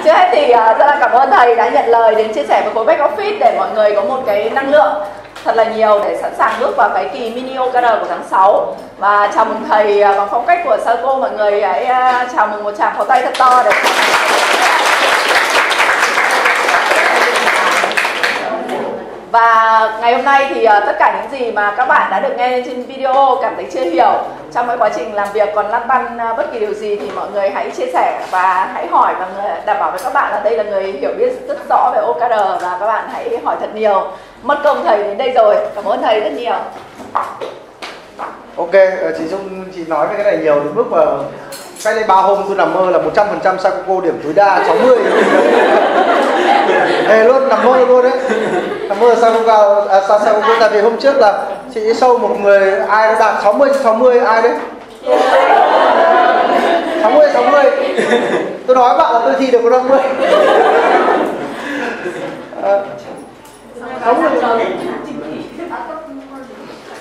Trước hết thì rất là cảm ơn thầy đã nhận lời đến chia sẻ với khối back office để mọi người có một cái năng lượng thật là nhiều để sẵn sàng bước vào cái kỳ mini OKR của tháng 6. Và chào mừng thầy bằng phong cách của Saco, mọi người hãy chào mừng một tràng pháo tay thật to để và ngày hôm nay thì tất cả những gì mà các bạn đã được nghe trên video cảm thấy chưa hiểu trong cái quá trình làm việc còn lăn tăn bất kỳ điều gì thì mọi người hãy chia sẻ và hãy hỏi, và đảm bảo với các bạn là đây là người hiểu biết rất rõ về OKR và các bạn hãy hỏi thật nhiều. Mất công thầy đến đây rồi, cảm ơn thầy rất nhiều. Ok, chị Dung chị nói về cái này nhiều đến mức mà cách đây 3 hôm tôi nằm mơ là 100% Saco điểm tối đa 60. Ê luôn, nằm mơ luôn đấy. Nằm mơ Saco tại vì hôm trước là chị show một người ai đã đạt 60 ai đấy? 60. Tôi nói bạn là tôi thi được có 50. 60.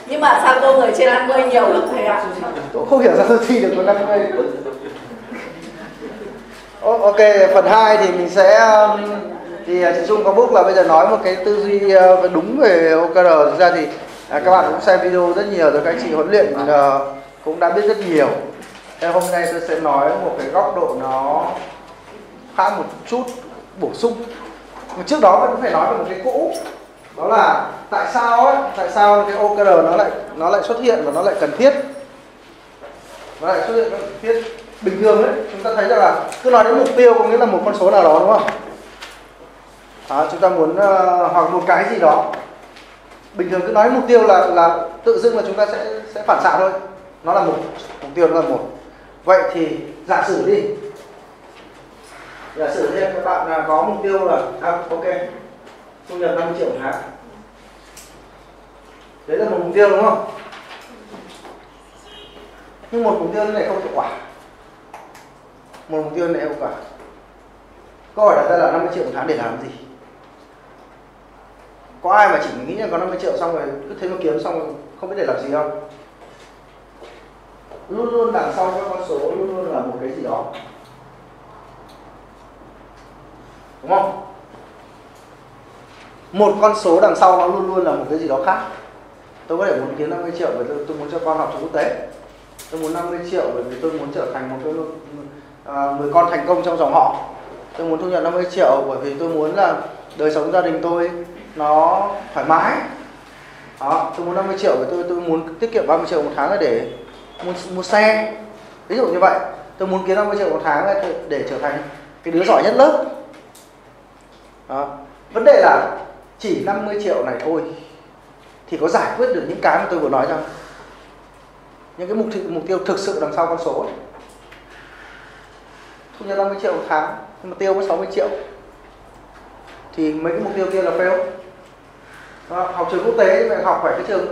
Nhưng mà sao cô người trên 50 nhiều lắm thầy ạ? Tôi không hiểu sao tôi thi được có 50. Ok, phần 2 thì mình sẽ thì chị Dung có book là bây giờ nói một cái tư duy đúng về OKR. Thực ra thì các bạn cũng xem video rất nhiều rồi, các anh chị huấn luyện cũng đã biết rất nhiều. Nên hôm nay tôi sẽ nói một cái góc độ nó khác một chút, bổ sung. Mà trước đó vẫn phải nói về một cái cũ. Đó là tại sao cái OKR nó lại xuất hiện và nó lại cần thiết. Nó lại xuất hiện cần thiết. Bình thường đấy, chúng ta thấy rằng là cứ nói đến mục tiêu có nghĩa là một con số nào đó, đúng không? Đó, chúng ta muốn hoặc một cái gì đó. Bình thường cứ nói mục tiêu là tự dưng là chúng ta sẽ phản xạ thôi. Nó là một, mục tiêu nó là một. Vậy thì giả sử đi. Giả sử thêm các bạn có mục tiêu là ok, thu nhập 50 triệu một tháng. Đấy là một mục tiêu, đúng không? Nhưng một mục tiêu này không hiệu quả. Một mục tiêu này hiệu quả. Câu hỏi đặt ra là 50 triệu một tháng để làm gì? Có ai mà chỉ nghĩ là có 50 triệu xong rồi cứ thế mà kiếm xong rồi không biết để làm gì không? Luôn luôn đằng sau các con số luôn luôn là một cái gì đó, đúng không? Một con số đằng sau nó luôn luôn là một cái gì đó khác. Tôi có thể muốn kiếm 50 triệu bởi tôi muốn cho con học trường quốc tế. Tôi muốn 50 triệu bởi vì tôi muốn trở thành một cái người con thành công trong dòng họ. Tôi muốn thu nhập 50 triệu bởi vì tôi muốn là đời sống gia đình tôi nó thoải mái. Đó, tôi muốn 50 triệu bởi tôi muốn tiết kiệm 30 triệu một tháng là để mua xe. Ví dụ như vậy, tôi muốn kiếm 50 triệu một tháng để trở thành cái đứa giỏi nhất lớp. Đó. Vấn đề là chỉ 50 triệu này thôi thì có giải quyết được những cái mà tôi vừa nói không? Những cái mục tiêu thực sự đằng sau con số ấy. Thu nhập 50 triệu một tháng nhưng mà tiêu có 60 triệu thì mấy cái mục tiêu kia là fail. Đó, học trường quốc tế phải học phải cái trường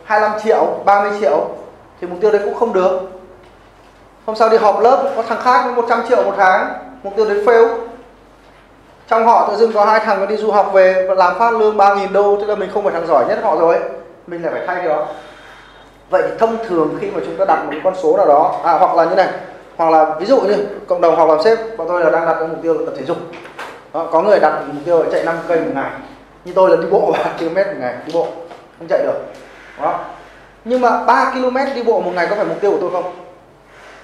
25 triệu, 30 triệu thì mục tiêu đấy cũng không được. Hôm sau đi họp lớp có thằng khác với 100 triệu một tháng, mục tiêu đấy fail. Trong họ tự dưng có 2 thằng đi du học về và làm phát lương 3.000 đô, tức là mình không phải thằng giỏi nhất họ rồi, mình lại phải thay cái đó. Vậy thì thông thường khi mà chúng ta đặt một con số nào đó, hoặc là như này, hoặc là ví dụ như cộng đồng học làm sếp, bọn tôi là đang đặt cái mục tiêu là tập thể dục. Đó, có người đặt mục tiêu là chạy 5 cây một ngày, như tôi là đi bộ 3 km một ngày, đi bộ không chạy được. Đó. Nhưng mà 3 km đi bộ một ngày có phải mục tiêu của tôi không?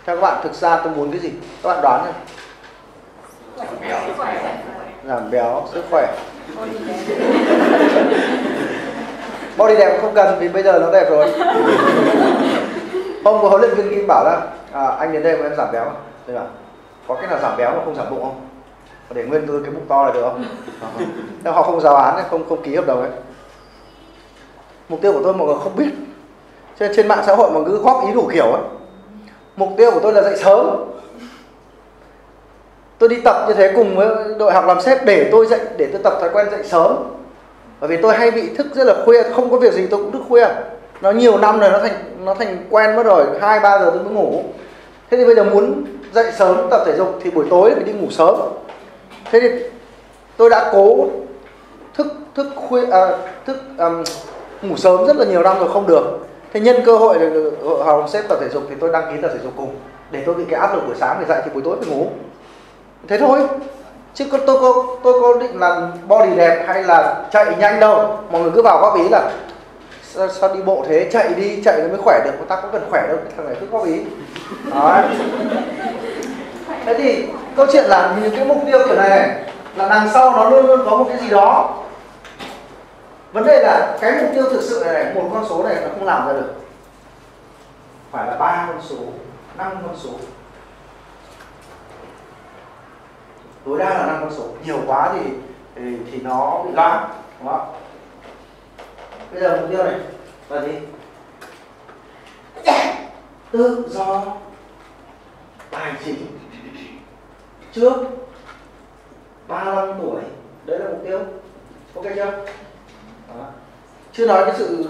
Theo các bạn, thực ra tôi muốn cái gì? Các bạn đoán này. Giảm béo, sức khỏe. Body đẹp không cần vì bây giờ nó đẹp rồi. Hôm có huấn luyện viên Kim bảo là anh đến đây mà em giảm béo. Tôi bảo có cách nào giảm béo mà không giảm bụng không? Để nguyên tôi cái bụng to là được không? Nếu họ không giao án, không ký hợp đồng ấy. Mục tiêu của tôi mọi người không biết. Trên mạng xã hội mà cứ góp ý đủ kiểu ấy. Mục tiêu của tôi là dậy sớm. Tôi đi tập như thế cùng với đội học làm sếp để tôi tập thói quen dậy sớm. Bởi vì tôi hay bị thức rất là khuya, không có việc gì tôi cũng thức khuya. Nó nhiều năm rồi nó thành quen mất rồi, 2-3 giờ tôi mới ngủ. Thế thì bây giờ muốn dậy sớm tập thể dục thì buổi tối phải đi ngủ sớm. Thế thì tôi đã cố ngủ sớm rất là nhiều năm rồi không được. Thế nhân cơ hội là học làm sếp tập thể dục thì tôi đăng ký tập thể dục cùng để tôi bị cái áp lực buổi sáng để dậy thì buổi tối phải ngủ. Thế thôi. Chứ tôi có định là body đẹp hay là chạy nhanh đâu. Mọi người cứ vào góp ý là sao đi bộ thế, chạy đi, chạy nó mới khỏe được. Người ta có cần khỏe đâu, thằng này cứ góp ý. Đó. Thế thì câu chuyện là những cái mục tiêu kiểu này là đằng sau nó luôn luôn có một cái gì đó. Vấn đề là cái mục tiêu thực sự này, một con số này nó không làm ra được. Phải là 3 con số, 5 con số. Tối đa là 5 con số, nhiều quá thì nó bị loãng, đúng không? Bây giờ mục tiêu này là gì? Tự do tài chính trước 35 tuổi, đấy là mục tiêu. Ok chưa? Đó. Chưa nói cái sự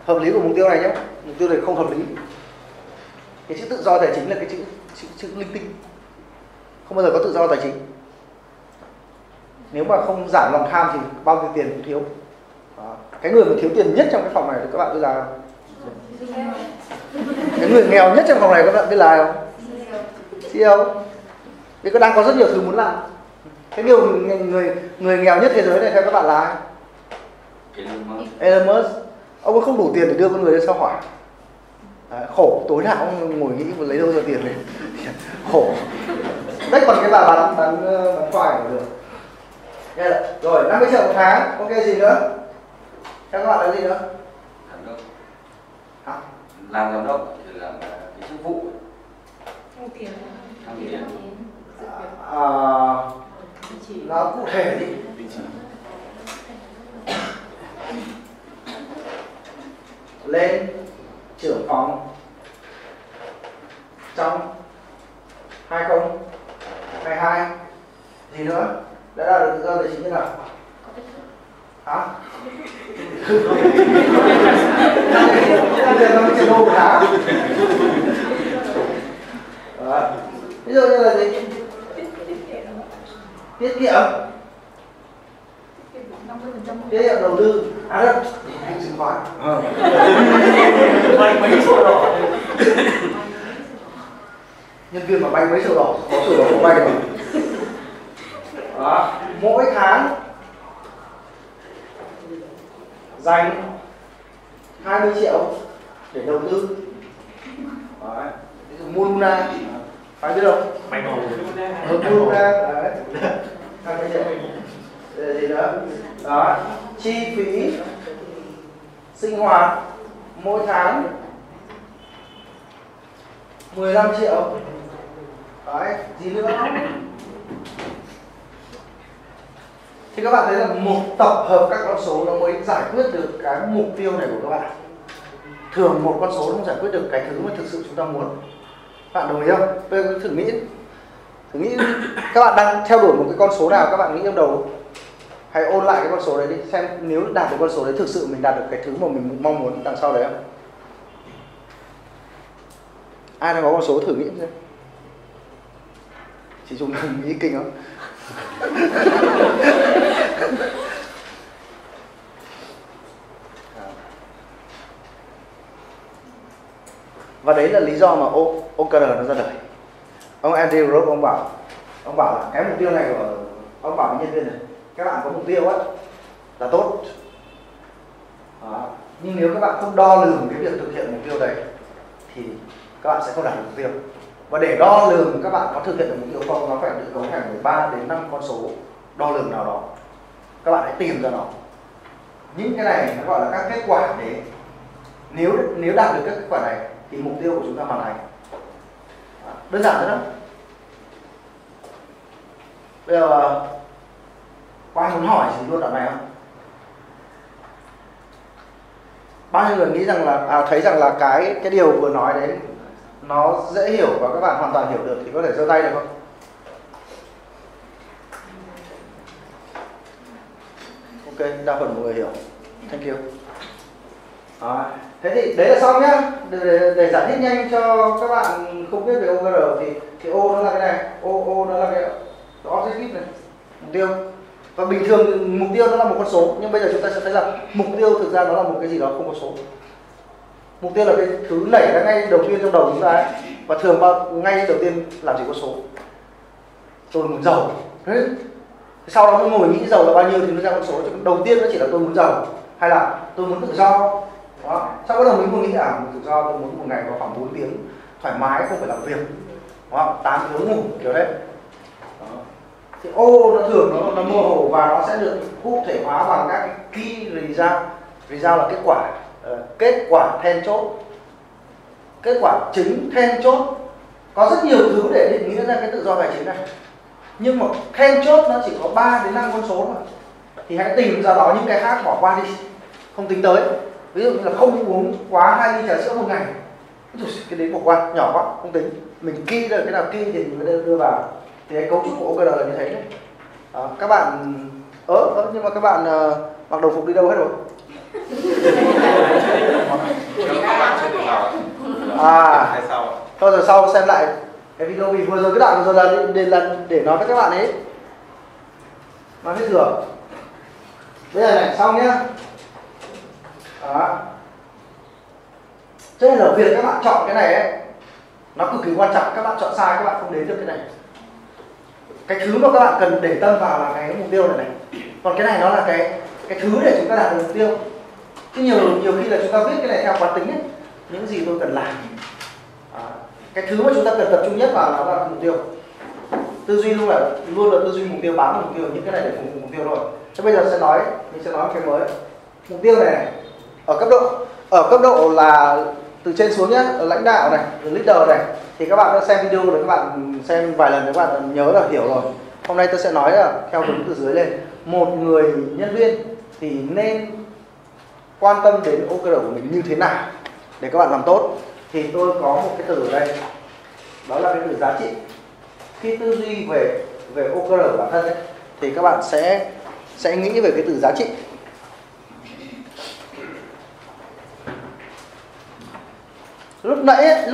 hợp lý của mục tiêu này nhé. Mục tiêu này không hợp lý. Cái chữ tự do tài chính là cái chữ linh tinh. Không bao giờ có tự do tài chính. Nếu mà không giảm lòng tham thì bao nhiêu tiền cũng thiếu. Đó. Cái người mà thiếu tiền nhất trong cái phòng này thì các bạn biết là cái người nghèo nhất trong phòng này các bạn biết là không? CEO. Vì có đang có rất nhiều thứ muốn làm. Cái người nghèo nhất thế giới này theo các bạn là ai? Elon Musk. Ông ấy không đủ tiền để đưa con người lên sao hỏa. Khổ, tối nào ông ngồi nghĩ mà lấy đâu ra tiền này. Khổ. Đấy, còn cái bà bán khoai cũng được. Rồi 50 triệu một tháng. Ok, gì nữa? Theo các bạn là gì nữa? Giám đốc. Hả? Làm giám đốc thì làm cái chức vụ. Thăng tiến. Nó cụ thể đi. Lên trưởng phòng trong 2022. Gì nữa? Đã đạt được tự do tài chính như nào? Hả? Bây giờ 50 triệu đô một tháng. Ví dụ như là gì? Tiết kiệm. Tiết kiệm đầu tư. Đất. Anh chứng khoán. Mấy sổ đỏ. Nhân viên mà bay mấy sổ đỏ, có sổ đỏ không bay mà. Đó. Mỗi tháng dành 20 triệu để đầu tư. Đấy. Ví dụ mua Luna, phải biết không? Mày ngồi mua Luna, đấy. 20 triệu. Gì nữa? Đó. Chi phí sinh hoạt mỗi tháng 15 triệu. Đấy. Gì nữa? Thì các bạn thấy là một tập hợp các con số nó mới giải quyết được cái mục tiêu này của các bạn. Thường một con số không giải quyết được cái thứ mà thực sự chúng ta muốn. Bạn đồng ý không? Bây giờ thử nghĩ các bạn đang theo đuổi một cái con số nào các bạn nghĩ trong đầu. Hãy ôn lại cái con số đấy đi, xem nếu đạt được con số đấy thực sự mình đạt được cái thứ mà mình mong muốn đằng sau đấy không? Ai đang có con số thử nghĩ xem. Chị Trung nghĩ kinh không? Và đấy là lý do mà OKR nó ra đời. Ông Andy Grove ông bảo là cái mục tiêu này của ông bảo với nhân viên này, các bạn có mục tiêu á là tốt. Đó. Nhưng nếu các bạn không đo lường cái việc thực hiện mục tiêu đấy thì các bạn sẽ không đạt được mục tiêu. Và để đo lường các bạn có thực hiện được mục tiêu không, nó phải được cấu thành bởi 3 đến 5 con số đo lường nào đó. Các bạn hãy tìm ra nó. Những cái này nó gọi là các kết quả để nếu đạt được các kết quả này thì mục tiêu của chúng ta hoàn thành. Đơn giản thế đó. Bây giờ có ai muốn hỏi gì luôn đoạn này không? Bao nhiêu người nghĩ rằng là thấy rằng là cái điều vừa nói đấy nó dễ hiểu và các bạn hoàn toàn hiểu được thì có thể giơ tay được không? Ok, đa phần mọi người hiểu. Thank you. Thế thì đấy là xong nhá. Để giải thích nhanh cho các bạn không biết về OKR thì O nó là cái này, O nó là cái objective này, mục tiêu. Và bình thường mục tiêu nó là một con số, nhưng bây giờ chúng ta sẽ thấy là mục tiêu thực ra nó là một cái gì đó không có số. Mục tiêu là cái thứ nảy ra ngay đầu tiên trong đầu chúng ta ấy. Và thường ngay đầu tiên làm gì có số. tôi muốn giàu. Thế sau đó mới ngồi nghĩ giàu là bao nhiêu thì nó ra con số. Đầu tiên nó chỉ là tôi muốn giàu hay là tôi muốn tự do. Đó. Sau đó mình nghĩ muốn tự do, tôi muốn một ngày có khoảng 4 tiếng thoải mái, không phải làm việc. Đó. 8 tiếng ngủ kiểu đấy. Đó. Thì nó thường nó mơ hồ và nó sẽ được cụ thể hóa bằng các cái key result. Result là kết quả. Kết quả then chốt. Kết quả chính then chốt. Có rất nhiều thứ để định nghĩa ra cái tự do tài chính này. Nhưng mà then chốt nó chỉ có 3 đến 5 con số thôi. Thì hãy tìm ra đó những cái khác bỏ qua đi, không tính tới. Ví dụ như là không uống quá 2 ly trà sữa một ngày. Cái đấy bỏ qua, nhỏ quá, không tính. Mình key được cái nào key thì mình đưa vào. Thì cái cấu trúc của OKR là như thế đấy. Đó, các bạn nhưng mà các bạn mặc đồng phục đi đâu hết rồi? Thôi rồi sau xem lại cái video vì vừa rồi cái đoạn vừa rồi là để nói với các bạn ấy. Nói hết rồi. Bây giờ này xong nhá. Đó. Cho nên là việc các bạn chọn cái này ấy, nó cực kỳ quan trọng. Các bạn chọn sai các bạn không đến được cái này. Cái thứ mà các bạn cần để tâm vào là cái mục tiêu này. Còn cái này nó là cái thứ để chúng ta đạt được mục tiêu. Chứ nhiều khi là chúng ta viết cái này theo quán tính ấy, những gì tôi cần làm. Đó. Cái thứ mà chúng ta cần tập trung nhất vào nó là mục tiêu. Tư duy luôn là tư duy mục tiêu, bám vào mục tiêu, những cái này để phục vụ mục tiêu thôi. Thế bây giờ mình sẽ nói cái mới. Mục tiêu này ở cấp độ là từ trên xuống nhé, ở lãnh đạo này, ở leader này, thì các bạn đã xem video rồi, các bạn xem vài lần các bạn nhớ là hiểu rồi. Hôm nay tôi sẽ nói là theo hướng từ dưới lên. Một người nhân viên thì nên quan tâm đến OKR của mình như thế nào để các bạn làm tốt. Thì tôi có một cái từ ở đây, đó là cái từ giá trị. Khi tư duy về OKR của bản thân ấy, thì các bạn sẽ nghĩ về cái từ giá trị. Lúc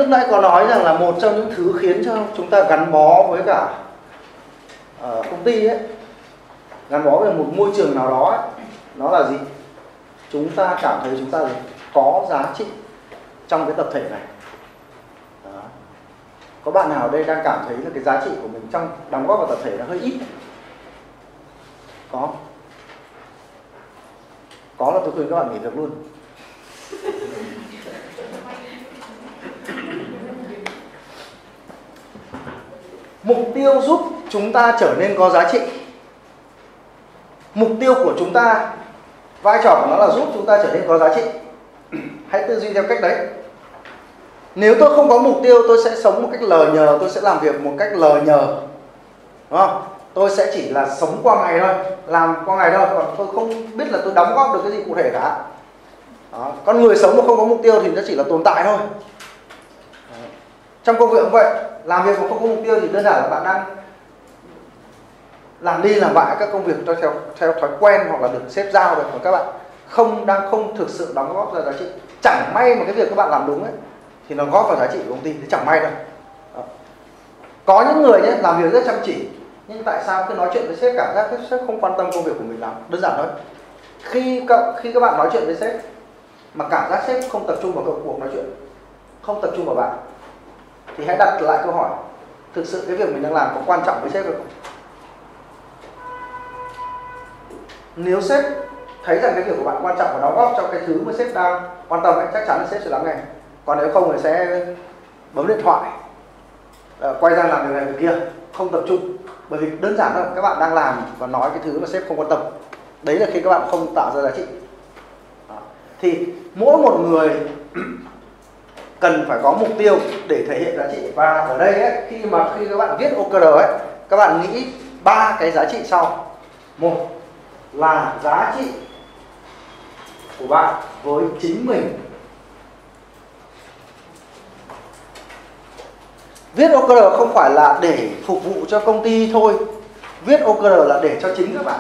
nãy có nói rằng là một trong những thứ khiến cho chúng ta gắn bó với cả công ty ấy, gắn bó với một môi trường nào đó ấy, nó là gì? Chúng ta cảm thấy chúng ta có giá trị trong cái tập thể này. Đó. Có bạn nào ở đây đang cảm thấy là cái giá trị của mình trong đóng góp vào tập thể nó hơi ít? Có là tôi khuyên các bạn nghỉ việc luôn. Mục tiêu giúp chúng ta trở nên có giá trị. Mục tiêu của chúng ta, vai trò của nó là giúp chúng ta trở nên có giá trị. Hãy tư duy theo cách đấy. Nếu tôi không có mục tiêu, tôi sẽ sống một cách lờ nhờ, tôi sẽ làm việc một cách lờ nhờ. Đúng không? Tôi sẽ chỉ là sống qua ngày thôi, làm qua ngày thôi, còn tôi không biết là tôi đóng góp được cái gì cụ thể cả. Đó. Con người sống mà không có mục tiêu thì nó chỉ là tồn tại thôi. Trong công việc cũng vậy, làm việc mà không có mục tiêu thì đơn giản là bạn đang làm đi làm lại các công việc theo thói quen hoặc là được sếp giao được, còn các bạn không thực sự đóng góp ra giá trị. Chẳng may mà cái việc các bạn làm đúng ấy thì nó góp vào giá trị của công ty, thì chẳng may đâu. Đó. Có những người nhé làm việc rất chăm chỉ, nhưng tại sao khi nói chuyện với sếp cảm giác sếp không quan tâm công việc của mình lắm? Đơn giản thôi. Khi các bạn nói chuyện với sếp mà cảm giác sếp không tập trung vào cuộc nói chuyện, không tập trung vào bạn, thì hãy đặt lại câu hỏi: thực sự cái việc mình đang làm có quan trọng với sếp hay không? Nếu sếp thấy rằng cái việc của bạn quan trọng và đóng góp cho cái thứ mà sếp đang quan tâm ấy, chắc chắn là sếp sẽ lắng nghe. Còn nếu không thì sẽ bấm điện thoại, quay ra làm việc này việc kia, không tập trung. Bởi vì đơn giản thôi, các bạn đang làm và nói cái thứ mà sếp không quan tâm. Đấy là khi các bạn không tạo ra giá trị. Đó. Thì mỗi một người cần phải có mục tiêu để thể hiện giá trị. Và ở đây ấy, khi các bạn viết OKR ấy, các bạn nghĩ 3 cái giá trị sau. Một là giá trị của bạn với chính mình. Viết OKR không phải là để phục vụ cho công ty thôi. Viết OKR là để cho chính các bạn.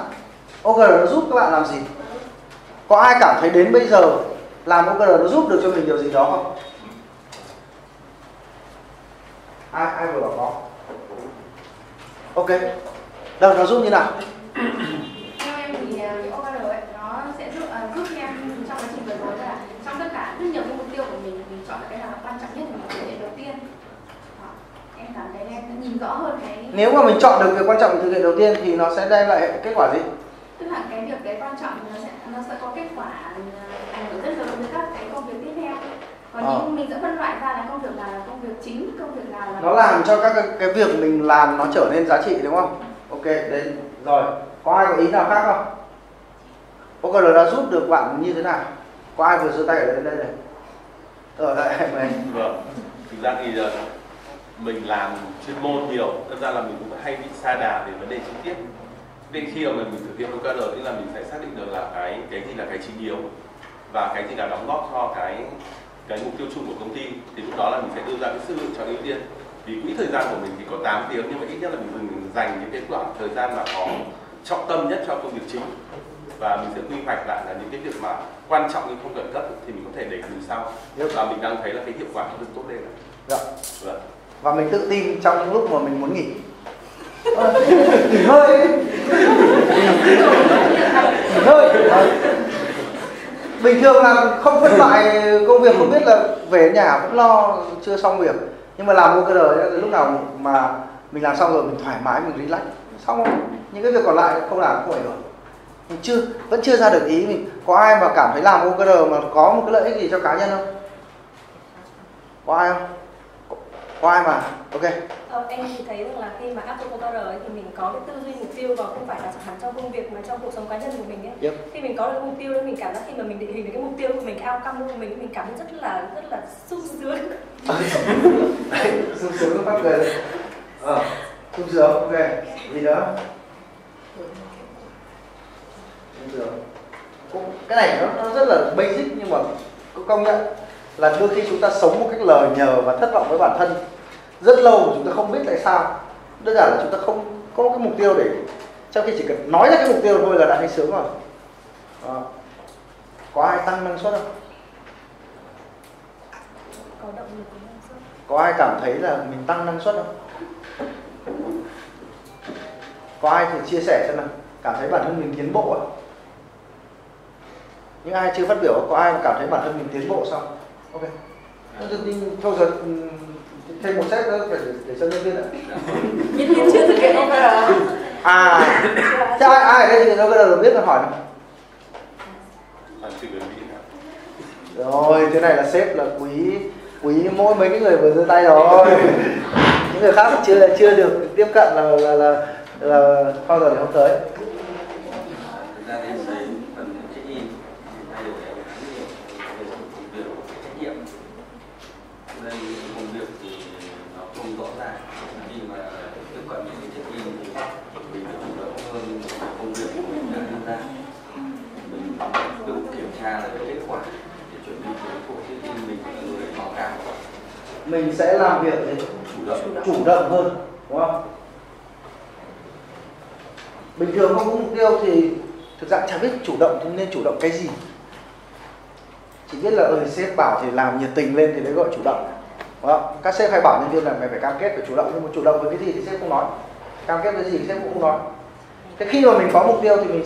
OKR nó giúp các bạn làm gì? Có ai cảm thấy đến bây giờ làm OKR nó giúp được cho mình điều gì đó không? Ai vừa bảo có? Ok. Đâu nó giúp như nào? Theo em thì cái OKR ấy nó sẽ giúp em trong quá trình vừa rồi là trong tất cả rất nhiều cái mục tiêu của mình chọn cái nào quan trọng nhất để mình thực hiện đầu tiên. Đó. Em cảm thấy em nhìn rõ hơn cái. Nếu mà mình chọn được việc quan trọng thực hiện đầu tiên thì nó sẽ đem lại kết quả gì? Tức là cái việc đấy quan trọng thì nó sẽ có kết quả ảnh hưởng rất lớn đến các cái công việc tiếp theo. Còn nhưng mình sẽ phân loại ra là công việc nào là công việc chính, công việc nào là nó làm cho các cái việc mình làm nó trở nên giá trị, đúng không? Ok, đấy rồi. Có ai có ý nào khác không? OKR đã giúp được bạn như thế nào? Có ai vừa giơ tay ở đây này? Đây mình. Vâng. Thực ra thì mình làm chuyên môn nhiều, thật ra là mình cũng hay bị sa đà về vấn đề chi tiết. Nên khi mà mình thực hiện OKR tức là mình phải xác định được là cái gì là cái chính yếu và cái gì là đóng góp cho cái mục tiêu chung của công ty. Thì lúc đó là mình sẽ đưa ra cái sự lựa chọn ưu tiên. Vì quỹ thời gian của mình thì có 8 tiếng nhưng mà ít nhất là mình dành những cái khoảng thời gian mà có trọng tâm nhất cho công việc chính. Và mình sẽ quy hoạch lại là những cái việc mà quan trọng nhưng không cần gấp thì mình có thể để từ sau. Và mình đang thấy là cái hiệu quả nó được tốt lên. Dạ. Vâng. Và mình tự tin trong những lúc mà mình muốn nghỉ. Nghỉ hơi ấy. Nghỉ hơi. Bình thường là không phân loại công việc, không biết là về nhà vẫn lo chưa xong việc. Nhưng mà làm OKR lúc nào mà mình làm xong rồi mình thoải mái, mình relax. Xong rồi, những cái việc còn lại không làm không ảnh hưởng. Mình vẫn chưa ra được ý mình. Có ai mà cảm thấy làm OKR mà có một cái lợi ích gì cho cá nhân không? Có ai không? Có ai mà? Ok. Em thì thấy rằng là khi mà áp dụng OKR ấy, thì mình có cái tư duy mục tiêu và không phải là hẳn trong công việc mà trong cuộc sống cá nhân của mình ấy. Yep. Khi mình có được mục tiêu đấy, mình cảm giác khi mà mình định hình được cái mục tiêu của mình, cái outcome của mình cảm thấy rất là sung sướng. Sung sướng phát cười. Sung sướng, ok. Gì nữa? Sung sướng. Cái này nó rất là basic nhưng mà công nhận là đôi khi chúng ta sống một cách lờ nhờ và thất vọng với bản thân rất lâu, chúng ta không biết tại sao. Đơn giản là chúng ta không có cái mục tiêu để, trong khi chỉ cần nói ra cái mục tiêu thôi là đã thấy sướng rồi. Có ai tăng năng suất không? Có động lực của năng suất. Có ai cảm thấy là mình tăng năng suất không? Có ai thì chia sẻ xem nào, cảm thấy bản thân mình tiến bộ à? Những ai chưa phát biểu, có ai cảm thấy bản thân mình tiến bộ sao? Ok. Thôi giờ thêm một set nữa để cho nhân viên ạ. Nhân viên chưa thực hiện OKR. Thế ai ở đây thì OKR được biết là hỏi nào. Rồi, thế này là sếp là quý mỗi mấy cái người vừa giơ tay rồi. Những người khác chưa được tiếp cận là bao giờ thì không tới. Thực ra đến xây phần check-in thay đổi khá nhiều về công việc trách nhiệm. Nên công việc thì nó không rõ ràng. Khi mà tiếp cận những cái check-in thì mình phải chủ động hơn công việc của mình đã đưa ra. Mình tự kiểm tra lại kết quả để chuẩn bị cho cuộc check-in mình là người báo cáo. Mình sẽ làm việc để chủ động hơn, đúng không? Bình thường không có mục tiêu thì thực ra chả biết chủ động thì nên chủ động cái gì. Chỉ biết là sếp bảo thì làm nhiệt tình lên thì đấy gọi chủ động, đúng không? Các sếp hay bảo nhân viên là mày phải cam kết phải chủ động, nhưng mà chủ động với cái gì thì sếp không nói, cam kết với gì thì sếp cũng không nói. Thế khi mà mình có mục tiêu thì mình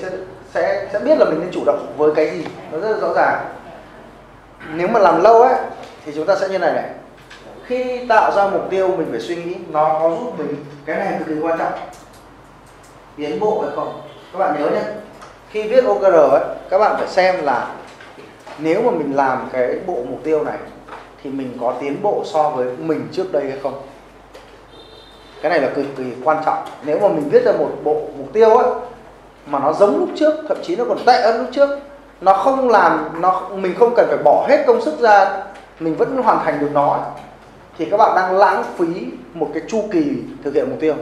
sẽ biết là mình nên chủ động với cái gì, nó rất là rõ ràng. Nếu mà làm lâu ấy thì chúng ta sẽ như này. Khi tạo ra mục tiêu mình phải suy nghĩ nó có giúp mình, cái này cực kỳ quan trọng, tiến bộ hay không. Các bạn nhớ nhé, khi viết OKR ấy, các bạn phải xem là nếu mà mình làm cái bộ mục tiêu này thì mình có tiến bộ so với mình trước đây hay không. Cái này là cực kỳ quan trọng. Nếu mà mình viết ra một bộ mục tiêu ấy mà nó giống lúc trước, thậm chí nó còn tệ hơn lúc trước, nó không làm, mình không cần phải bỏ hết công sức ra, mình vẫn hoàn thành được nó, thì các bạn đang lãng phí một cái chu kỳ thực hiện mục tiêu.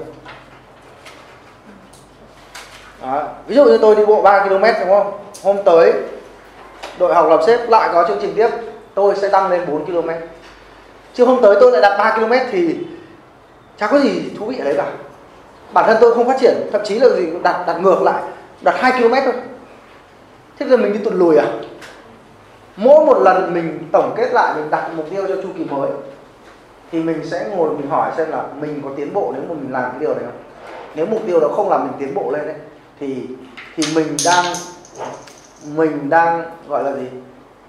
Đó. Ví dụ như tôi đi bộ 3 km đúng không? Hôm tới đội học làm sếp lại có chương trình tiếp, tôi sẽ tăng lên 4 km. Chứ hôm tới tôi lại đặt 3 km thì chả có gì thú vị ở đấy cả. Bản thân tôi không phát triển, thậm chí là gì đặt ngược lại, đặt 2 km thôi. Thế giờ mình đi tụt lùi à? Mỗi một lần mình tổng kết lại, mình đặt mục tiêu cho chu kỳ mới thì mình sẽ ngồi mình hỏi xem là mình có tiến bộ nếu mà mình làm cái điều này không. Nếu mục tiêu đó không làm mình tiến bộ lên đấy thì mình đang gọi là gì?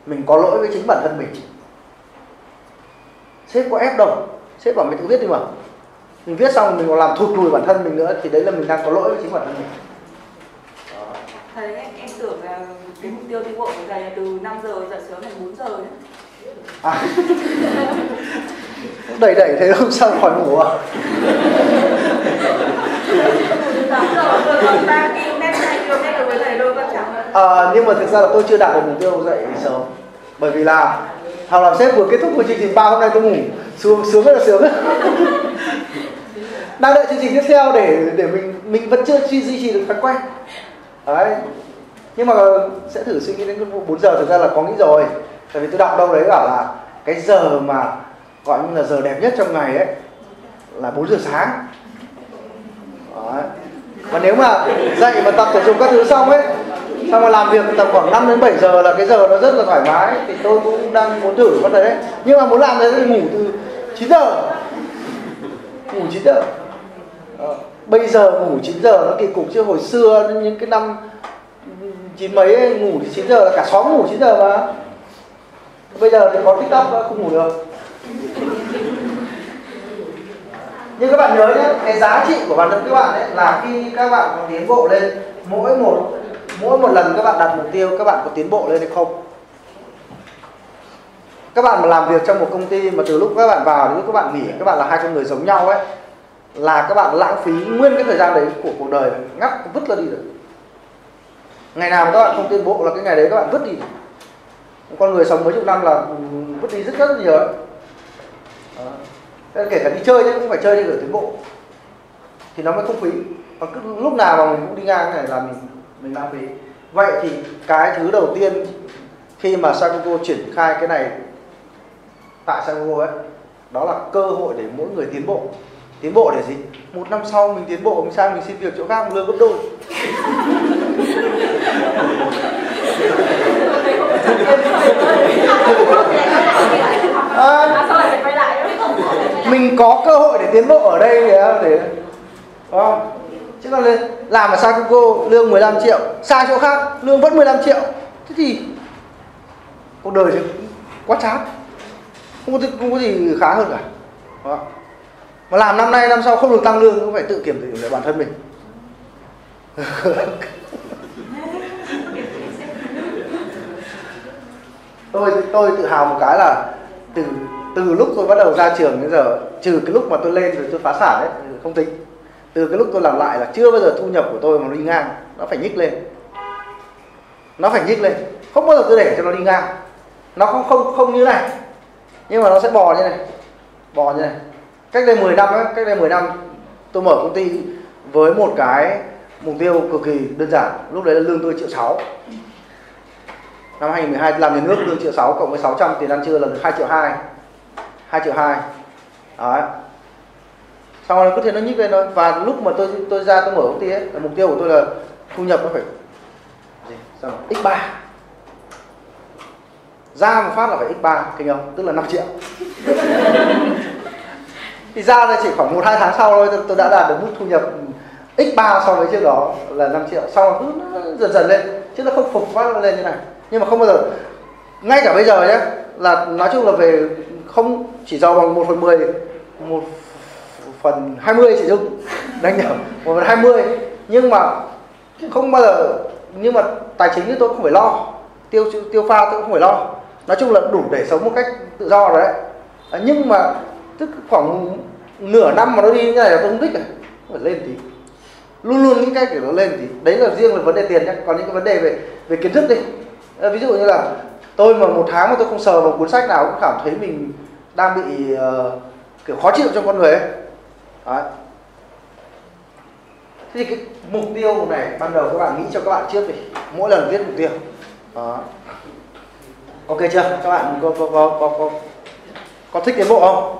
Mình có lỗi với chính bản thân mình. Sếp có ép đâu, sếp bảo mày tự viết đi mà. Mình viết xong mình còn làm thụt lùi bản thân mình nữa thì đấy là mình đang có lỗi với chính bản thân mình. Thầy em tưởng là cái mục tiêu đi bộ của thầy là từ 5 giờ dậy sớm đến 4 giờ đấy. À. Đẩy thế không sao khỏi ngủ à? Nhưng mà thực ra là tôi chưa đạt được mục tiêu dậy sớm. Bởi vì là Thảo làm sếp vừa kết thúc một chương trình 3 hôm nay tôi ngủ sướng rất là sướng. Đang đợi chương trình tiếp theo để mình vẫn chưa duy trì được thói quen. Đấy. Nhưng mà sẽ thử suy nghĩ đến 4 giờ, thực ra là có nghĩ rồi. Tại vì tôi đọc đâu đấy bảo là cái giờ mà gọi như là giờ đẹp nhất trong ngày ấy là 4 giờ sáng. Đấy. Và nếu mà dậy mà tập thể dục các thứ xong ấy, xong rồi làm việc tầm khoảng 5 đến 7 giờ là cái giờ nó rất là thoải mái, thì tôi cũng đang muốn thử con đấy. Nhưng mà muốn làm thế thì ngủ từ 9 giờ. Ngủ 9 giờ. Bây giờ ngủ 9 giờ nó kỳ cục, chứ hồi xưa những cái năm 9 mấy ấy, ngủ thì 9 giờ là cả xóm ngủ 9 giờ mà. Bây giờ thì có TikTok không ngủ được. Nhưng các bạn nhớ nhé, cái giá trị của bản thân các bạn ấy là khi các bạn có tiến bộ lên, mỗi một lần các bạn đặt mục tiêu, các bạn có tiến bộ lên hay không. Các bạn mà làm việc trong một công ty mà từ lúc các bạn vào đến lúc các bạn nghỉ, các bạn là hai con người giống nhau ấy, là các bạn lãng phí nguyên cái thời gian đấy của cuộc đời, ngắt vứt ra đi được. Ngày nào mà các bạn không tiến bộ là cái ngày đấy các bạn vứt đi. Con người sống mấy chục năm là vứt đi rất nhiều ấy. Kể cả đi chơi chứ cũng phải chơi để tiến bộ thì nó mới không phí. Còn cứ lúc nào mà mình cũng đi ngang này là mình lãng phí. Vậy thì cái thứ đầu tiên khi mà Sagogo triển khai cái này tại Sagogo ấy, đó là cơ hội để mỗi người tiến bộ. Tiến bộ để gì? Một năm sau mình tiến bộ, mình sang mình xin việc chỗ khác lương gấp đôi. Mình có cơ hội để tiến bộ ở đây để chứ còn làm ở Sagogo lương 15 triệu, sang chỗ khác lương vẫn 15 triệu. Thế thì cuộc đời thì quá chán, không có gì khá hơn cả. Đó. Mà làm năm nay năm sau không được tăng lương cũng phải tự kiểm điểm lại bản thân mình. Tôi tự hào một cái là từ lúc tôi bắt đầu ra trường đến giờ, trừ cái lúc mà tôi lên rồi tôi phá sản đấy không tính, từ cái lúc tôi làm lại là chưa bao giờ thu nhập của tôi mà đi ngang, nó phải nhích lên, không bao giờ tôi để cho nó đi ngang. Nó không như này, nhưng mà nó sẽ bò như này. Cách đây 10 năm tôi mở công ty với một cái mục tiêu cực kỳ đơn giản. Lúc đấy là lương tôi 1,6 triệu. Năm 2012 làm nhà nước lương 1,6 triệu cộng với 600 tiền ăn trưa là được 2,2 triệu. 2,2 triệu. Đấy. Xong rồi cứ thế nó nhích lên thôi. Và lúc mà tôi ra tôi mở công ty ấy, mục tiêu của tôi là thu nhập nó phải x3. Ra một phát là phải x3, kinh không? Tức là 5 triệu. Thì ra là chỉ khoảng 1-2 tháng sau thôi tôi đã đạt được mức thu nhập x3 so với trước đó là 5 triệu. Sau rồi cứ dần lên, chứ nó không phục phát lên như này. Nhưng mà không bao giờ, ngay cả bây giờ nhé, là nói chung là về không chỉ giàu bằng 1/10, 1/20 chỉ Dung đánh nhầm 1/20, nhưng mà không bao giờ, nhưng mà tài chính thì tôi không phải lo, tiêu pha tôi cũng không phải lo, nói chung là đủ để sống một cách tự do rồi đấy. Nhưng mà tức khoảng nửa năm mà nó đi như này là tôi không thích, phải lên tí, luôn nghĩ cách để nó lên tí. Đấy là riêng về vấn đề tiền nhé. Còn những cái vấn đề về kiến thức đi, ví dụ như là tôi mà 1 tháng mà tôi không sờ vào cuốn sách nào cũng cảm thấy mình đang bị kiểu khó chịu trong con người ấy. Đấy. Thế thì cái mục tiêu này ban đầu các bạn nghĩ cho các bạn trước đi, mỗi lần viết mục tiêu. Đó. Ok chưa? Các bạn có thích tiến bộ không?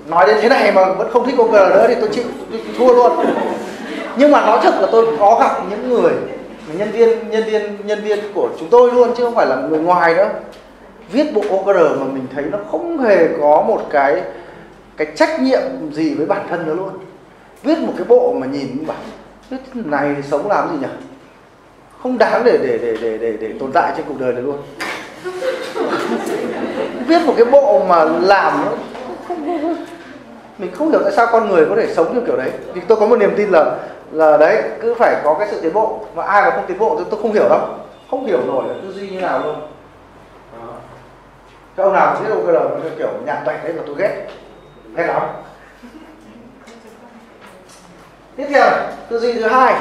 Nói đến thế này mà vẫn không thích OKR nữa thì tôi chịu, tôi thua luôn. Nhưng mà nói thật là tôi có gặp những người nhân viên của chúng tôi luôn, chứ không phải là người ngoài nữa, viết bộ OKR mà mình thấy nó không hề có một cái trách nhiệm gì với bản thân nữa luôn. Viết một cái bộ mà nhìn bảo viết này sống làm gì nhỉ? Không đáng để tồn tại trên cuộc đời này luôn. Viết một cái bộ mà làm nó không Mình không hiểu tại sao con người có thể sống như kiểu đấy. Thì tôi có một niềm tin là đấy, cứ phải có cái sự tiến bộ. Và ai mà không tiến bộ thì tôi không hiểu đâu. Không hiểu nổi là tư duy như nào luôn. Đó. Các ông nào biết OKR nó kiểu nhạt bạch đấy mà tôi ghét. Ghét lắm. Tiếp theo, tư duy thứ hai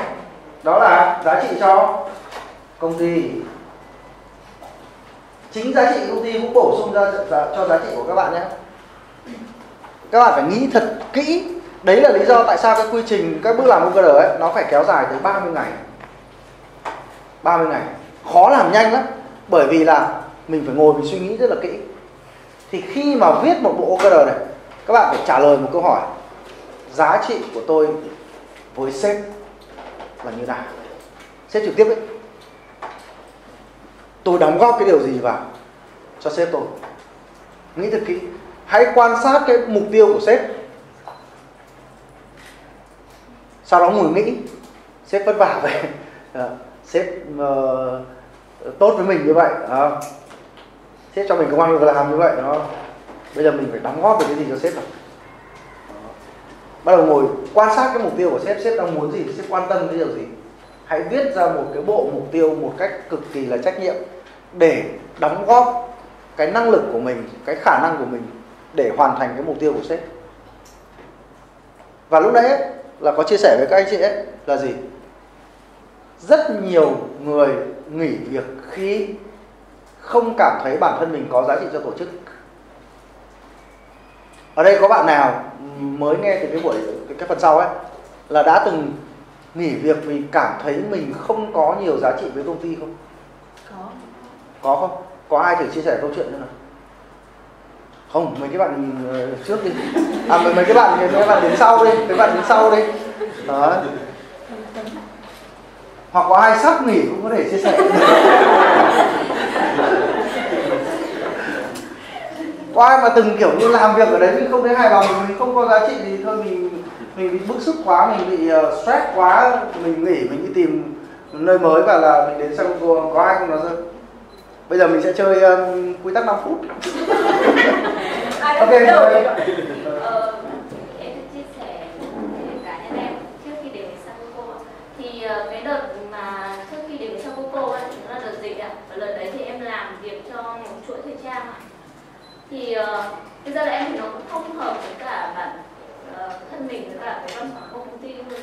đó là giá trị cho công ty. Chính giá trị công ty cũng bổ sung ra cho giá trị của các bạn nhé. Các bạn phải nghĩ thật kỹ. Đấy là lý do tại sao cái quy trình, các bước làm OKR ấy nó phải kéo dài tới 30 ngày. 30 ngày. Khó làm nhanh lắm. Bởi vì là mình phải ngồi mình suy nghĩ rất là kỹ. Thì khi mà viết một bộ OKR này, các bạn phải trả lời một câu hỏi: giá trị của tôi với sếp là như nào? Sếp trực tiếp ấy, tôi đóng góp cái điều gì vào cho sếp tôi? Nghĩ thật kỹ. Hãy quan sát cái mục tiêu của sếp. Sau đó ngồi nghĩ, sếp vất vả vậy, sếp tốt với mình như vậy, sếp cho mình công ăn việc làm như vậy, bây giờ mình phải đóng góp được cái gì cho sếp nào? Bắt đầu ngồi quan sát cái mục tiêu của sếp, sếp đang muốn gì, sếp quan tâm cái điều gì. Hãy viết ra một cái bộ mục tiêu một cách cực kỳ là trách nhiệm để đóng góp cái năng lực của mình, cái khả năng của mình để hoàn thành cái mục tiêu của sếp. Và lúc đấy ấy, là có chia sẻ với các anh chị ấy là gì? Rất nhiều người nghỉ việc khi không cảm thấy bản thân mình có giá trị cho tổ chức. Ở đây có bạn nào mới nghe từ cái phần sau ấy là đã từng nghỉ việc vì cảm thấy mình không có nhiều giá trị với công ty không? Có không? Có ai thử chia sẻ câu chuyện nữa nào? Không, mấy cái bạn trước đi. Mấy cái bạn đến sau đi, mấy bạn đến sau đi. Đó. Hoặc có ai sắp nghỉ cũng có thể chia sẻ. Có ai mà từng kiểu như làm việc ở đấy mình không thấy hài lòng, mình không có giá trị thì thôi mình bị bức xúc quá, mình bị stress quá, mình nghỉ, mình đi tìm nơi mới và là mình đến sang có ai không nói rồi. Bây giờ mình sẽ chơi quy tắc 5 phút. Ok. Em chia sẻ cá nhân em trước khi đến sang Coco thì cái đợt mà trước khi đến sang Coco là đợt dịch ạ, và đợt đấy thì em làm việc cho một chuỗi thời trang ạ. Thì bây giờ là em thì nó cũng không hợp với cả bản thân mình với cả cái văn hóa của công ty luôn.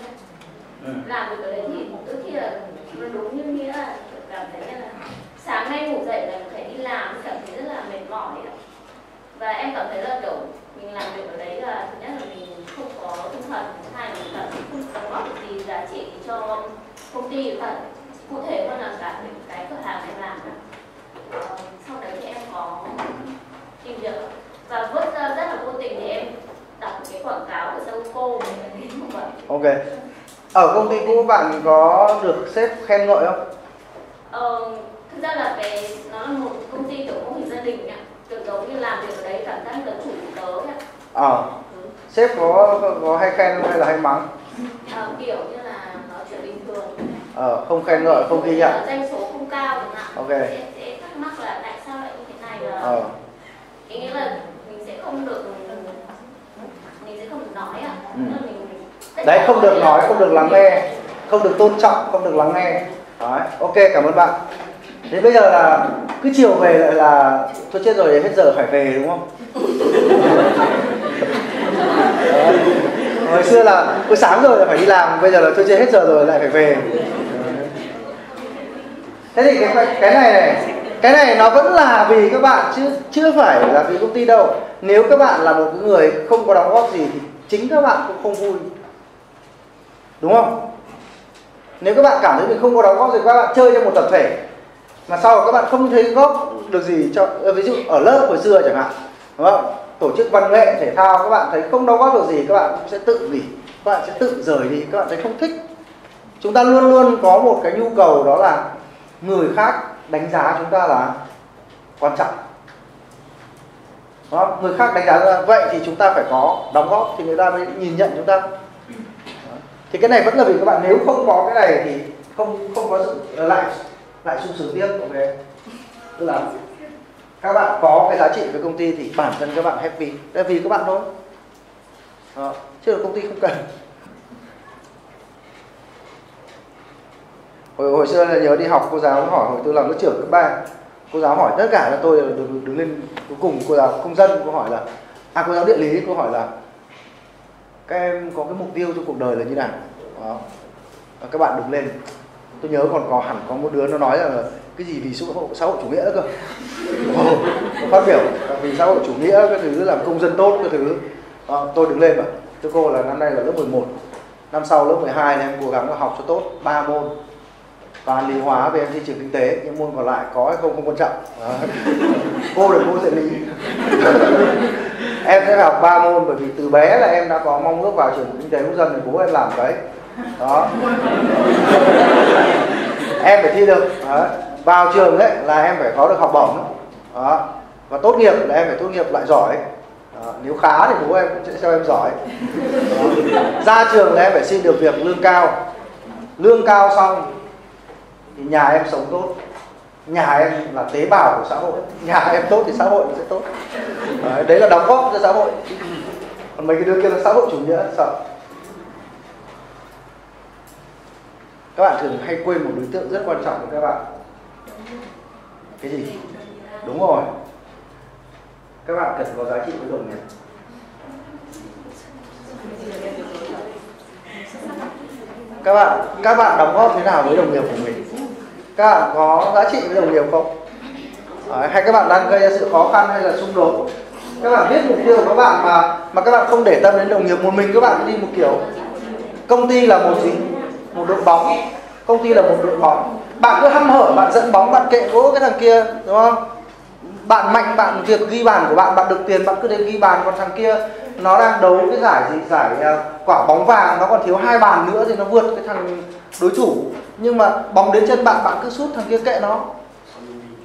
Làm việc ở đấy thì đôi khi là nó đúng như nghĩa là cảm thấy như là sáng nay ngủ dậy là phải đi làm, cảm thấy rất là mệt mỏi ấy. Và em cảm thấy là kiểu mình làm việc ở đấy là thứ nhất là mình không có tinh thần, thứ hai là mình cảm thấy không đóng góp được gì giá trị cho công ty, và cụ thể hơn là cả cái cửa hàng em làm. Sau đấy thì em có tìm việc và vớt ra rất là vô tình thì em đọc cái quảng cáo của Sauco về cái như vậy. Ok. Ở công ty cũ bạn có được sếp khen ngợi không? Thực ra là nó là một công ty kiểu mô hình gia đình ạ, kiểu giống như làm việc ở đấy cảm giác là chủ tớ ạ. Sếp có hay khen hay là hay mắng? Kiểu như là nói chuyện bình thường. Không khen ngợi, không ghi nhận. Doanh số không cao chẳng hạn. Ok. Sẽ thắc mắc là tại sao lại như thế này là ý nghĩa là mình sẽ không được nói ạ. Đấy, không được nói, không được lắng nghe, không được tôn trọng, không được lắng nghe. Đấy, ok, cảm ơn bạn. Thế bây giờ là cứ chiều về lại là thôi chết rồi, hết giờ phải về đúng không? Hồi xưa là buổi sáng rồi là phải đi làm, bây giờ là thôi chết hết giờ rồi lại phải về. Thế thì cái này nó vẫn là vì các bạn chứ chưa phải là vì công ty đâu. Nếu các bạn là một người không có đóng góp gì thì chính các bạn cũng không vui, đúng không? Nếu các bạn cảm thấy mình không có đóng góp gì, các bạn chơi trong một tập thể mà sau đó các bạn không thấy góp được gì cho, ví dụ ở lớp hồi xưa chẳng hạn, đúng không? Tổ chức văn nghệ thể thao các bạn thấy không đóng góp được gì, các bạn cũng sẽ tự nghỉ, các bạn sẽ tự rời đi, các bạn thấy không thích. Chúng ta luôn luôn có một cái nhu cầu đó là người khác đánh giá chúng ta là quan trọng. Đó, người khác đánh giá ra vậy thì chúng ta phải có đóng góp thì người ta mới nhìn nhận chúng ta. Đó. Thì cái này vẫn là vì các bạn nếu không có cái này thì không có sự lại sung sướng tiếp. Ok, tức là các bạn có cái giá trị với công ty thì bản thân các bạn happy, là vì các bạn thôi. Đó. Chứ là công ty không cần. Hồi xưa là nhớ đi học, cô giáo hỏi, hồi tôi làm lớp trưởng cấp 3, cô giáo hỏi tất cả là tôi đứng lên cuối cùng, cô giáo công dân, cô hỏi là cô giáo địa lý, cô hỏi là các em có cái mục tiêu trong cuộc đời là như nào. Đó. Và các bạn đứng lên, tôi nhớ còn có một đứa nó nói là cái gì vì xã hội chủ nghĩa đó cơ. Nó phát biểu vì xã hội chủ nghĩa cái thứ, làm công dân tốt cái thứ. Tôi đứng lên mà thưa cô là năm nay là lớp 11, năm sau lớp 12 nên em cố gắng là học cho tốt 3 môn, toán lý hóa về em thi trường kinh tế, những môn còn lại có hay không quan trọng. Cô được cô dạy lý. Em sẽ học 3 môn bởi vì từ bé là em đã có mong ước vào trường kinh tế quốc dân thì bố em làm đấy. Đó. Em phải thi được. Đó. Vào trường đấy là em phải có được học bổng. Đó. Và tốt nghiệp là em phải tốt nghiệp loại giỏi. Đó. Nếu khá thì bố em cũng sẽ cho em giỏi. Đó. Ra trường là em phải xin được việc lương cao. Lương cao xong thì nhà em sống tốt, nhà em là tế bào của xã hội, nhà em tốt thì xã hội sẽ tốt. Đấy là đóng góp cho xã hội. Còn mấy cái đứa kia là xã hội chủ nghĩa sợ. Các bạn thường hay quên một đối tượng rất quan trọng của các bạn. Cái gì? Đúng rồi, các bạn cần có giá trị với đồng nghiệp. Các bạn đóng góp thế nào với đồng nghiệp của mình? Các bạn có giá trị với đồng nghiệp không? Hay các bạn đang gây ra sự khó khăn hay là xung đột? Các bạn biết mục tiêu của các bạn mà các bạn không để tâm đến đồng nghiệp, một mình các bạn đi một kiểu. Công ty là một gì? Một đội bóng. Công ty là một đội bóng. Bạn cứ hăm hở, bạn dẫn bóng, bạn kệ gỗ cái thằng kia, đúng không? Bạn mạnh, bạn việc ghi bàn của bạn, bạn được tiền, bạn cứ đến ghi bàn. Còn thằng kia nó đang đấu cái giải gì, giải quả bóng vàng, nó còn thiếu 2 bàn nữa thì nó vượt cái thằng đối thủ. Nhưng mà bóng đến chân bạn, bạn cứ sút, thằng kia kệ nó.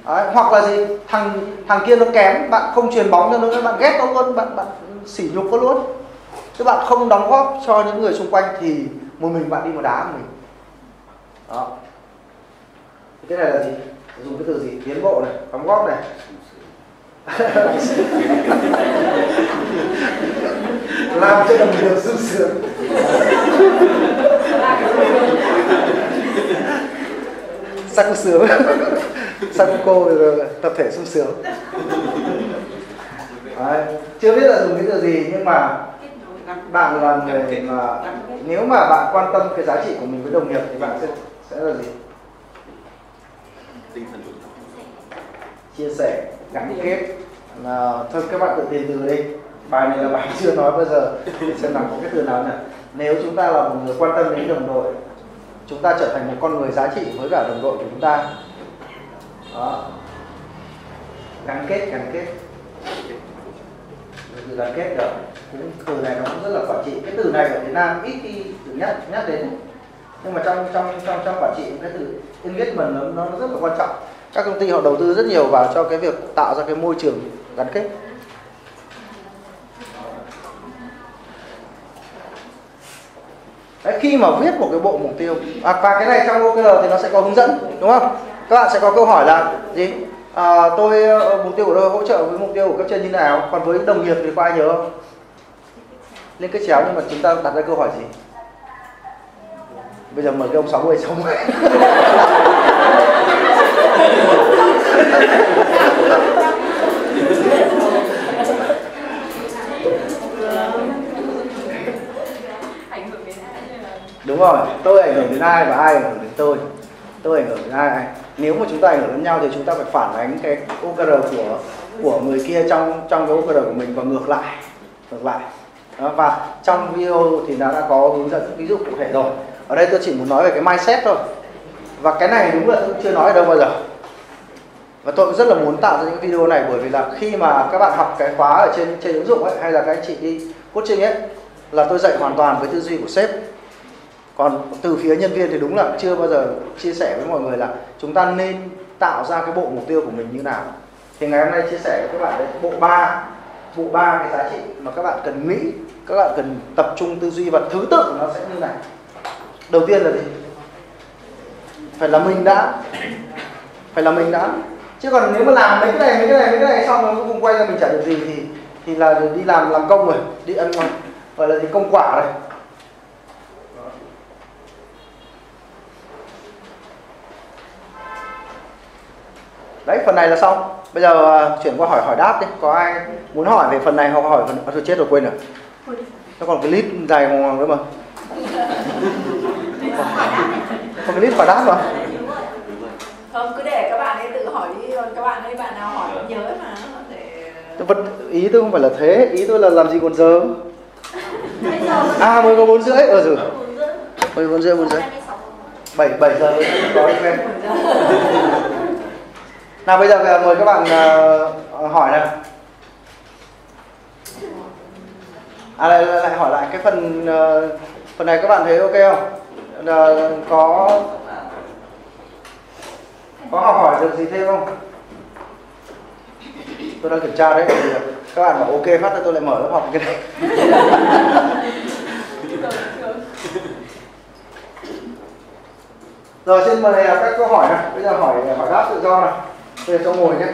Đấy, hoặc là gì, thằng kia nó kém, bạn không truyền bóng cho nó, bạn ghét nó luôn, bạn sỉ nhục nó luôn. Các bạn không đóng góp cho những người xung quanh thì một mình bạn đi mà đá mình. Đó. Cái này là gì? Dùng cái từ gì? Tiến bộ này, đóng góp này. Làm cho đồng nghiệp sung sướng. Sung sướng. Sang cô tập thể sung sướng. Đấy. Chưa biết là dùng cái từ gì nhưng mà bạn là người mà nếu mà bạn quan tâm cái giá trị của mình với đồng nghiệp thì bạn sẽ là gì? Chia sẻ, gắn kết. Thôi các bạn tự tìm từ đi. Bài này là bài chưa nói bao giờ. Xem nào có cái từ nào nào. Nếu chúng ta là một người quan tâm đến đồng đội, chúng ta trở thành một con người giá trị với cả đồng đội của chúng ta. Đó. Gắn kết. Từ gắn kết rồi. Cũng từ này nó cũng rất là quản trị. Cái từ này ở Việt Nam ít khi được nhắc đến. Nhưng mà trong quản trị cái từ engagement nó rất là quan trọng. Các công ty họ đầu tư rất nhiều vào cho cái việc tạo ra cái môi trường gắn kết. Đấy, khi mà viết một cái bộ mục tiêu và cái này trong OKR thì nó sẽ có hướng dẫn, đúng không? Các bạn sẽ có câu hỏi là gì? Mục tiêu của tôi hỗ trợ với mục tiêu của cấp trên như nào? Còn với đồng nghiệp thì có ai nhớ không? Liên kết chéo, nhưng mà chúng ta đặt ra câu hỏi gì? Bây giờ mời cái ông 60 xong rồi. Đúng rồi, tôi ảnh hưởng đến ai và ai ảnh hưởng đến tôi. Tôi ảnh hưởng đến ai. Nếu mà chúng ta ảnh hưởng đến nhau thì chúng ta phải phản ánh cái OKR của người kia trong cái OKR của mình và ngược lại. Đó, và trong video thì đã có hướng dẫn ví dụ cụ thể rồi. Ở đây tôi chỉ muốn nói về cái mindset thôi. Và cái này đúng là tôi chưa nói ở đâu bao giờ. Và tôi rất là muốn tạo ra những video này bởi vì là khi mà các bạn học cái khóa ở trên ứng dụng ấy, hay là các anh chị đi coaching ấy, là tôi dạy hoàn toàn với tư duy của sếp. Còn từ phía nhân viên thì đúng là chưa bao giờ chia sẻ với mọi người là chúng ta nên tạo ra cái bộ mục tiêu của mình như nào. Thì ngày hôm nay chia sẻ với các bạn đấy bộ ba cái giá trị mà các bạn cần nghĩ, các bạn cần tập trung tư duy và thứ tự nó sẽ như này. Đầu tiên là gì? Phải là mình đã. Chứ còn nếu mà làm mấy cái này xong rồi cuối cùng quay ra mình chả được gì thì là đi làm công rồi, đi ăn gọi là gì, công quả này. Đấy, phần này là xong. Bây giờ chuyển qua hỏi đáp đi. Có ai muốn hỏi về phần này hoặc hỏi phần tôi chết rồi, quên rồi. Nó còn cái list dài ngoằng nữa mà. Còn cái list hỏi đáp mà. Không, cứ để các bạn ấy tự hỏi đi, các bạn ấy bạn nào hỏi nhớ mà để... Ý tôi không phải là thế, ý tôi là làm gì còn giờ. À, mới có 4 rưỡi, rồi. 4 rưỡi. 7 giờ có đi quen. Nào bây giờ mời các bạn hỏi nào. Lại hỏi lại cái phần này các bạn thấy ok không? Có học hỏi được gì thêm không? Tôi đang kiểm tra đấy. Các bạn bảo ok phát tôi lại mở lớp học cái này. Rồi xin mời các câu hỏi nào. Bây giờ hỏi đáp tự do nào. Bây giờ cho ngồi nhé.